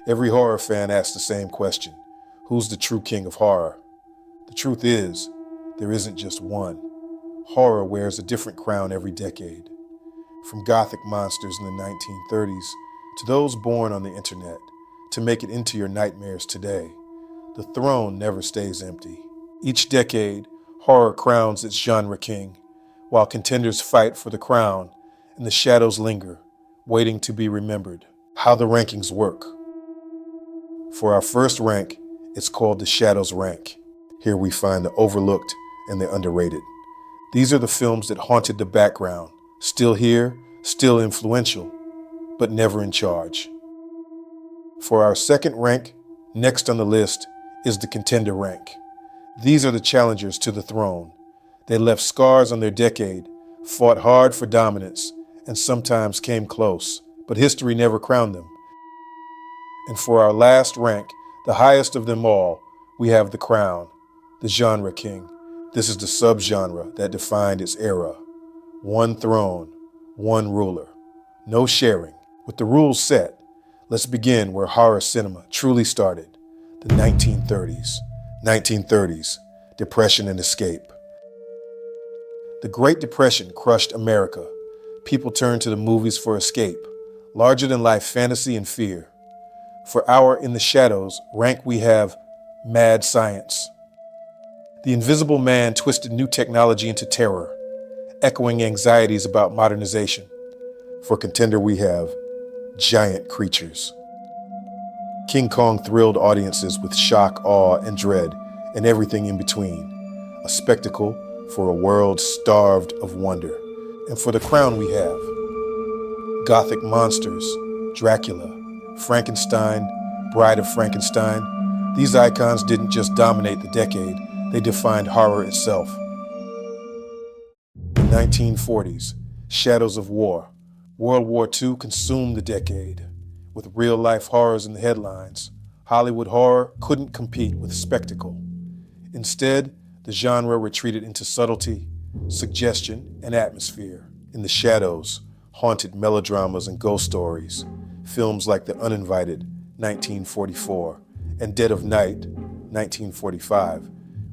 Every horror fan asks the same question. Who's the true king of horror? The truth is, there isn't just one. Horror wears a different crown every decade. From Gothic monsters in the 1930s to those born on the internet to make it into your nightmares today, the throne never stays empty. Each decade, horror crowns its genre king, while contenders fight for the crown and the shadows linger, waiting to be remembered. How the rankings work. For our first rank, it's called the Shadows Rank. Here we find the overlooked and the underrated. These are the films that haunted the background, still here, still influential, but never in charge. For our second rank, next on the list, is the Contender Rank. These are the challengers to the throne. They left scars on their decade, fought hard for dominance, and sometimes came close, but history never crowned them. And for our last rank, the highest of them all, we have the crown, the genre king. This is the subgenre that defined its era. One throne, one ruler, no sharing. With the rules set, let's begin where horror cinema truly started, the 1930s. 1930s, Depression and Escape. The Great Depression crushed America. People turned to the movies for escape, larger-than-life fantasy and fear. For our In the Shadows rank, we have Mad Science. The Invisible Man twisted new technology into terror, echoing anxieties about modernization. For Contender, we have Giant Creatures. King Kong thrilled audiences with shock, awe, and dread, and everything in between. A spectacle for a world starved of wonder. And for the crown, we have Gothic monsters, Dracula, Frankenstein, Bride of Frankenstein. These icons didn't just dominate the decade, they defined horror itself. The 1940s, Shadows of War. World War II consumed the decade. With real-life horrors in the headlines, Hollywood horror couldn't compete with spectacle. Instead, the genre retreated into subtlety, suggestion, and atmosphere. In the shadows, haunted melodramas and ghost stories, films like The Uninvited, 1944, and Dead of Night, 1945,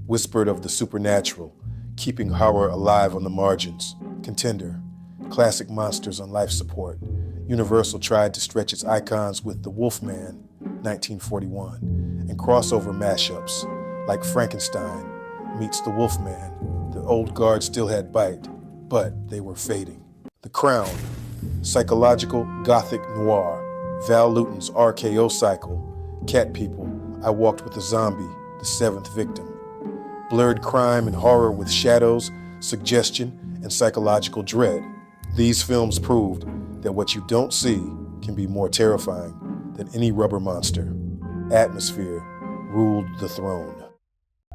whispered of the supernatural, keeping horror alive on the margins. Contender, classic monsters on life support. Universal tried to stretch its icons with The Wolfman, 1941, and crossover mashups like Frankenstein meets The Wolfman. The old guard still had bite, but they were fading. The Crown, psychological Gothic noir. Val Lewton's RKO cycle. Cat People, I Walked with a Zombie, The Seventh Victim. Blurred crime and horror with shadows, suggestion, and psychological dread. These films proved that what you don't see can be more terrifying than any rubber monster. Atmosphere ruled the throne.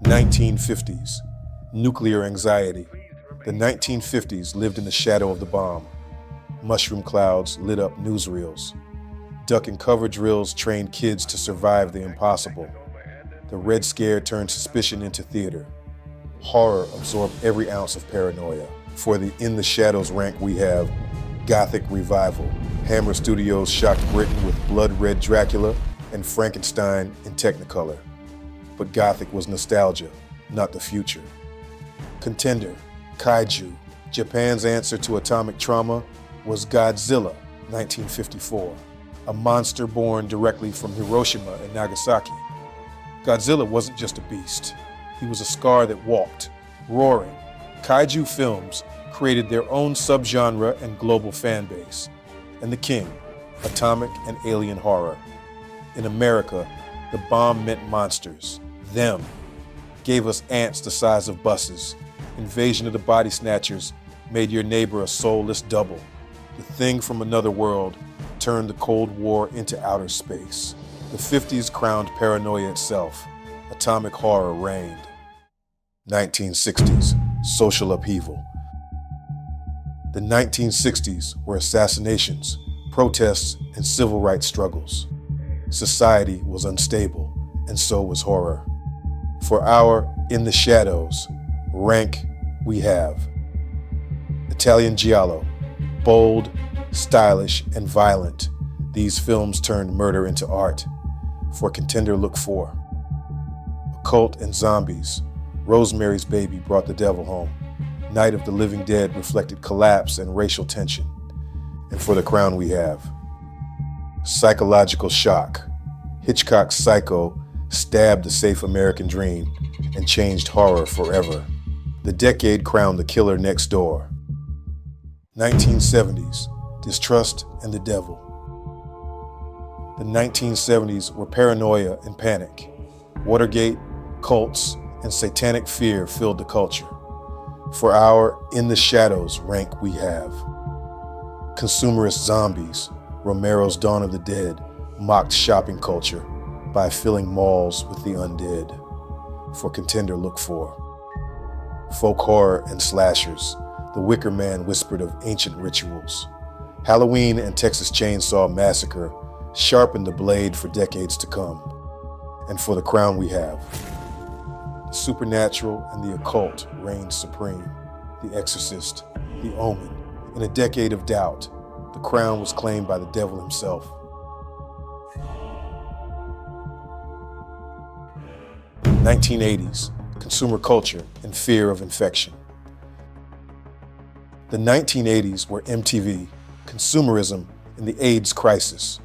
1950s, nuclear anxiety. The 1950s lived in the shadow of the bomb. Mushroom clouds lit up newsreels. Duck and cover drills trained kids to survive the impossible. The Red Scare turned suspicion into theater. Horror absorbed every ounce of paranoia. For the In the Shadows rank, we have Gothic revival. Hammer Studios shocked Britain with blood red Dracula and Frankenstein in Technicolor. But Gothic was nostalgia, not the future. Contender, kaiju. Japan's answer to atomic trauma was Godzilla, 1954, a monster born directly from Hiroshima and Nagasaki. Godzilla wasn't just a beast. He was a scar that walked, roaring. Kaiju films created their own subgenre and global fan base. And the king, atomic and alien horror. In America, the bomb meant monsters, them. Gave us ants the size of buses. Invasion of the Body Snatchers made your neighbor a soulless double. The Thing from Another World turned the Cold War into outer space. The 50s crowned paranoia itself. Atomic horror reigned. 1960s, social upheaval. The 1960s were assassinations, protests, and civil rights struggles. Society was unstable, and so was horror. For our In the Shadows rank, we have Italian Giallo, bold, stylish, and violent. These films turned murder into art. For Contender, look 4. Occult and Zombies. Rosemary's Baby brought the devil home. Night of the Living Dead reflected collapse and racial tension. And for the crown we have Psychological Shock. Hitchcock's Psycho stabbed the safe American dream and changed horror forever. The decade crowned the killer next door. 1970s, Distrust and the Devil. The 1970s were paranoia and panic. Watergate, cults, and satanic fear filled the culture. For our In the Shadows rank we have consumerist zombies. Romero's Dawn of the Dead mocked shopping culture by filling malls with the undead. For Contender, look 4. Folk horror and slashers. The Wicker Man whispered of ancient rituals. Halloween and Texas Chainsaw Massacre sharpened the blade for decades to come. And for the crown we have the supernatural and the occult reigned supreme. The Exorcist, The Omen. In a decade of doubt, the crown was claimed by the devil himself. The 1980s, consumer culture and fear of infection. The 1980s were MTV, consumerism, and the AIDS crisis.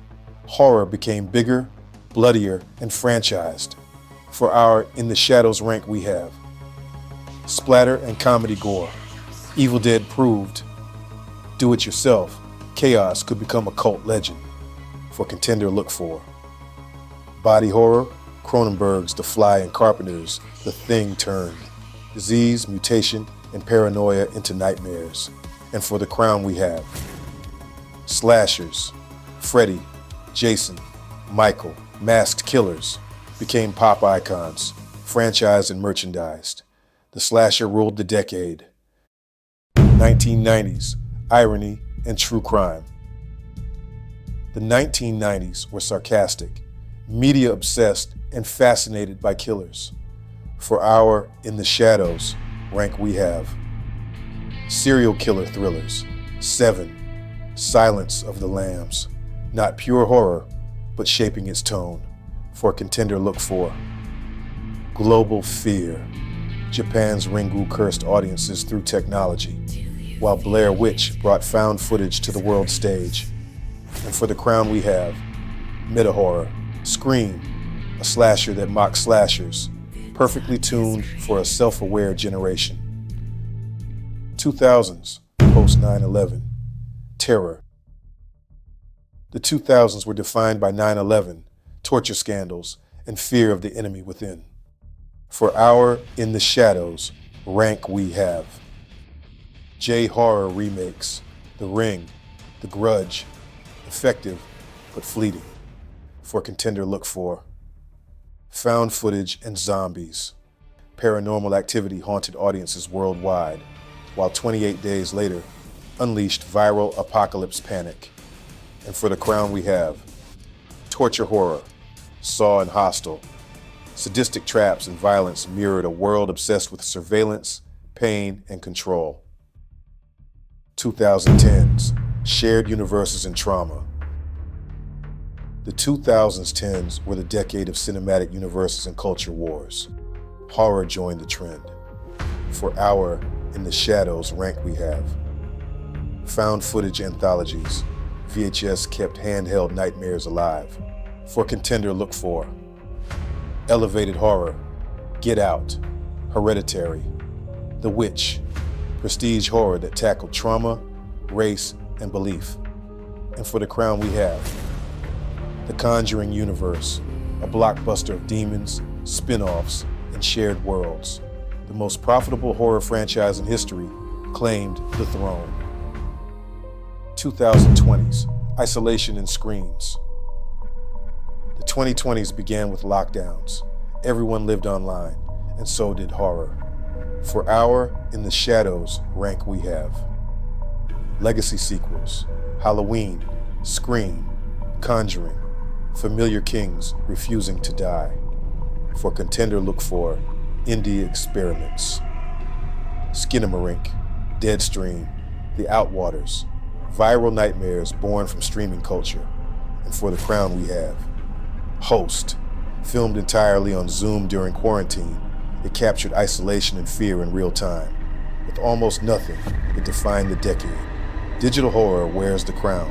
Horror became bigger, bloodier, and franchised. For our In the Shadows rank we have splatter and comedy gore. Evil Dead proved do-it-yourself chaos could become a cult legend. For Contender, look 4. Body horror. Cronenberg's The Fly and Carpenter's The Thing turned disease, mutation, and paranoia into nightmares. And for the crown we have slashers. Freddy, Jason, Michael, masked killers became pop icons, franchised and merchandised. The slasher ruled the decade. 1990s, irony and true crime. The 1990s were sarcastic, media-obsessed, and fascinated by killers. For our In the Shadows rank we have serial killer thrillers. 7, Silence of the Lambs. Not pure horror, but shaping its tone. For Contender, look 4. Global fear. Japan's Ringu cursed audiences through technology, while Blair Witch brought found footage to the world stage. And for the crown we have meta-horror. Scream, a slasher that mocks slashers, perfectly tuned for a self-aware generation. 2000s, post 9/11, terror. The 2000s were defined by 9/11, torture scandals, and fear of the enemy within. For our In the Shadows rank we have J-horror remakes. The Ring, The Grudge, effective but fleeting. For Contender, look 4. Found footage and zombies. Paranormal Activity haunted audiences worldwide, while 28 days later unleashed viral apocalypse panic. And for the crown we have torture horror. Saw and Hostel. Sadistic traps and violence mirrored a world obsessed with surveillance, pain, and control. 2010s, shared universes and trauma. The 2010s were the decade of cinematic universes and culture wars. Horror joined the trend. For our In the Shadows rank we have found footage anthologies. VHS kept handheld nightmares alive. For Contender, look 4. Elevated horror. Get Out. Hereditary. The Witch. Prestige horror that tackled trauma, race, and belief. And for the crown we have The Conjuring Universe, a blockbuster of demons, spin-offs, and shared worlds. The most profitable horror franchise in history claimed the throne. 2020s, isolation and screens. The 2020s began with lockdowns. Everyone lived online, and so did horror. For our In the Shadows rank we have legacy sequels. Halloween, Scream, Conjuring, Familiar Kings Refusing to Die. For Contender, look 4. Indie experiments. Skinamarink, Deadstream, The Outwaters, viral nightmares born from streaming culture. And for the crown we have Host. Filmed entirely on Zoom during quarantine, it captured isolation and fear in real time. With almost nothing, it defined the decade. Digital horror wears the crown.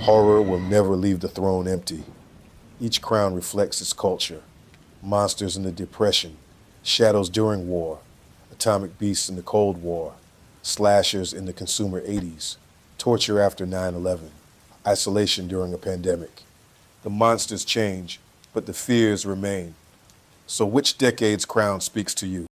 Horror will never leave the throne empty. Each crown reflects its culture. Monsters in the Depression, shadows during war, atomic beasts in the Cold War, slashers in the consumer 80s, torture after 9/11, isolation during a pandemic. The monsters change, but the fears remain. So which decade's crown speaks to you?